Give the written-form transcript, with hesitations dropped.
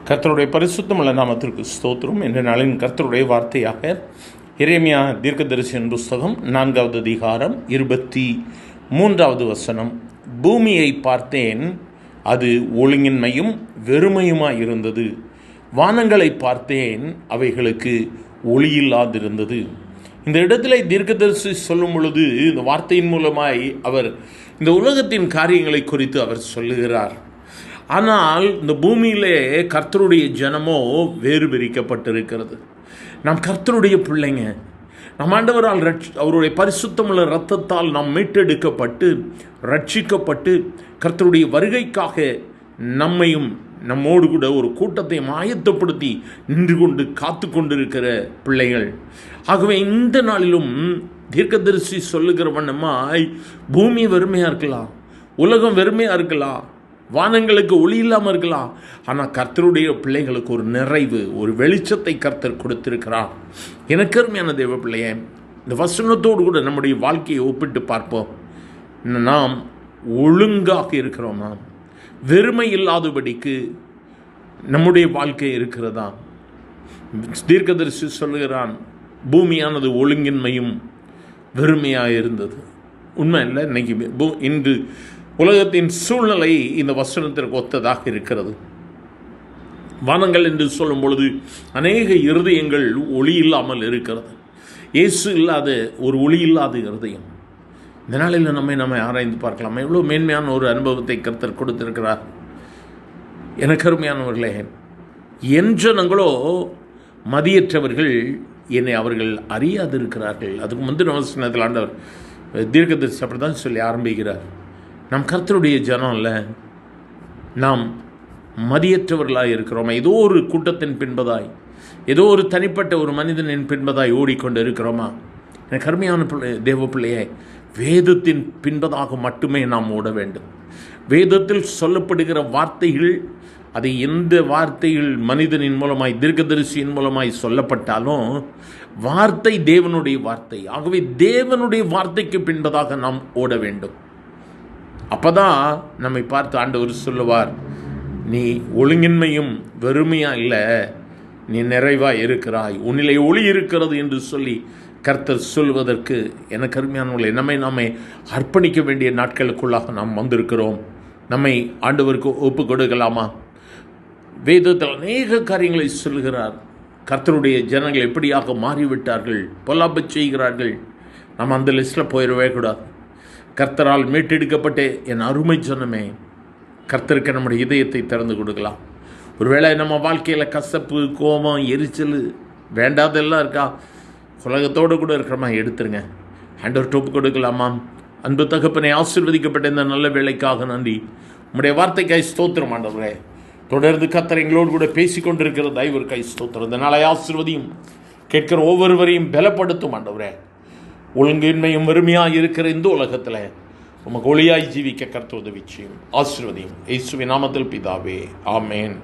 கர்த்தருடைய பரிசுத்தமுள்ள நாமத்திற்கு ஸ்தோத்திரம். என்ற நாளின் கர்த்தருடைய வார்த்தையாக எரேமியா தீர்க்கதரிசியின் புஸ்தகம் 4வது அதிகாரம் 23வது வசனம். பூமியை பார்த்தேன், அது ஒழுங்கின்மையும் வெறுமையுமாய் இருந்தது. வானங்களை பார்த்தேன், அவைகளுக்கு ஒளியில்லாதிருந்தது. இந்த இடத்துல தீர்க்கதரிசி சொல்லும் பொழுது இந்த வார்த்தையின் மூலமாய் அவர் இந்த உலகத்தின் காரியங்களை குறித்து அவர் சொல்லுகிறார். ஆனால் இந்த பூமியிலே கர்த்தருடைய ஜனமோ வேறு பிரிக்கப்பட்டிருக்கிறது. நாம் கர்த்தருடைய பிள்ளைங்க. நம் ஆண்டவரால் அவருடைய பரிசுத்தமுள்ள இரத்தத்தால் நாம் மீட்டெடுக்கப்பட்டு ரட்சிக்கப்பட்டு கர்த்தருடைய வருகைக்காக நம்மையும் நம்மோடு கூட ஒரு கூட்டத்தை ஆயத்தப்படுத்தி நின்று கொண்டு காத்து கொண்டிருக்கிற பிள்ளைகள். ஆகவே இந்த நாளிலும் தீர்க்கதரிசி சொல்லுகிற வண்ணமாய் பூமி வெறுமையாக இருக்கலாம், உலகம் வெறுமையாக இருக்கலாம், வானங்களுக்கு ஒளி இல்லாமல் இருக்கலாம். ஆனால் கர்த்தருடைய பிள்ளைகளுக்கு ஒரு நிறைவு, ஒரு வெளிச்சத்தை கர்த்தர் கொடுத்திருக்கிறார். எனக்கு அருமையான தேவ பிள்ளையே, இந்த வசனத்தோடு கூட நம்முடைய வாழ்க்கையை ஒப்பிட்டு பார்ப்போம். நாம் ஒழுங்காக இருக்கிறோமா? வெறுமை இல்லாதபடிக்கு நம்முடைய வாழ்க்கை இருக்கிறதா? தீர்க்கதரிசி சொல்லுகிறான், பூமியானது ஒழுங்கின்மையும் வெறுமையாக இருந்தது. உண்மை இல்லை. இன்னைக்கு இன்று உலகத்தின் சூழ்நிலை இந்த வசனத்திற்கு ஒத்ததாக இருக்கிறது. வானங்கள் என்று சொல்லும் பொழுது அநேக இருதயங்கள் ஒளி இல்லாமல் இருக்கிறது. இயேசு இல்லாத ஒரு ஒளி இல்லாத இருதயம். இந்த நாளில் நம்மை ஆராய்ந்து பார்க்கலாம். எவ்வளோ மேன்மையான ஒரு அனுபவத்தை கர்த்தர் கொடுத்திருக்கிறார். எனக்கு அருமையானவர்களே, என் ஜனங்களோ மதியற்றவர்கள், என்னை அவர்கள் அறியாது இருக்கிறார்கள். அதுக்கு முந்தின வசனத்தில் ஆண்டவர் தீர்க்கதரிசி அப்படி தான் சொல்லி ஆரம்பிக்கிறார். நாம் கர்த்தருடைய ஜனம் இல்லை, நாம் மதியற்றவர்களாக இருக்கிறோமா? ஏதோ ஒரு கூட்டத்தின் பின்பதாய், ஏதோ ஒரு தனிப்பட்ட ஒரு மனிதனின் பின்பதாய் ஓடிக்கொண்டு இருக்கிறோமா? எனக்கு அருமையான தேவ பிள்ளையே, வேதத்தின் பின்பதாக மட்டுமே நாம் ஓட வேண்டும். வேதத்தில் சொல்லப்படுகிற வார்த்தைகள், அதை எந்த வார்த்தைகள் மனிதனின் மூலமாய் தீர்க்கதரிசியின் மூலமாய் சொல்லப்பட்டாலும் வார்த்தை தேவனுடைய வார்த்தை. ஆகவே தேவனுடைய வார்த்தைக்கு பின்பதாக நாம் ஓட வேண்டும். அப்போதான் நம்மை பார்த்து ஆண்டவர் சொல்லுவார், நீ ஒழுங்கின்மையும் வெறுமையாக இல்லை, நீ நிறைவாக இருக்கிறாய், உன்னிலே ஒளி இருக்கிறது என்று சொல்லி கர்த்தர் சொல்வதற்கு எனக்கு அருமையானவர்களே, நம்மை அர்ப்பணிக்க வேண்டிய நாட்களுக்குள்ளாக நாம் வந்திருக்கிறோம். நம்மை ஆண்டவருக்கு ஒப்பு கொடுக்கலாமா? வேதத்தில் அநேக காரியங்களை சொல்கிறார். கர்த்தருடைய ஜனங்கள் எப்படியாக மாறிவிட்டார்கள், பொல்லாப்பு செய்கிறார்கள். நம்ம அந்த லிஸ்ட்டில் போயிடவே கூடாது. கர்த்தரால் மீட்டெடுக்கப்பட்ட என் அருமை ஜனமே, கர்த்தருக்கு நம்முடைய இதயத்தை திறந்து கொடுக்கலாம். ஒருவேளை நம்ம வாழ்க்கையில் கசப்பு, கோபம், எரிச்சல், வேண்டாதெல்லாம் இருக்கா, உலகத்தோடு கூட இருக்கிறமா, எடுத்துருங்க. ஆண்டவர் டோப்பு கொடுக்கலாமா? அன்பு தகப்பனை, ஆசீர்வதிக்கப்பட்ட இந்த நல்ல வேலைக்காக நன்றி. உம்முடைய வார்த்தைக்காய் ஸ்தோத்திரம் ஆண்டவரே. தொடர்ந்து கர்த்தர் எங்களோடு கூட பேசிக்கொண்டிருக்கிற தயவிற்காய் ஸ்தோத்திரம். இந்த நாளை ஆசீர்வதியும், கேட்கிற ஒவ்வொருவரையும் பலப்படுத்தும் ஆண்டவரே. ஒழுங்கின்மையும் வெறுமையாக இருக்கிற இந்த உலகத்தில் உமக்கு ஒளியாய் ஜீவிக்க கர்த்தர் உதவி செய்யும். ஆசீர்வதியும். இயேசுவின் நாமத்தில் பிதாவே, ஆமேன்.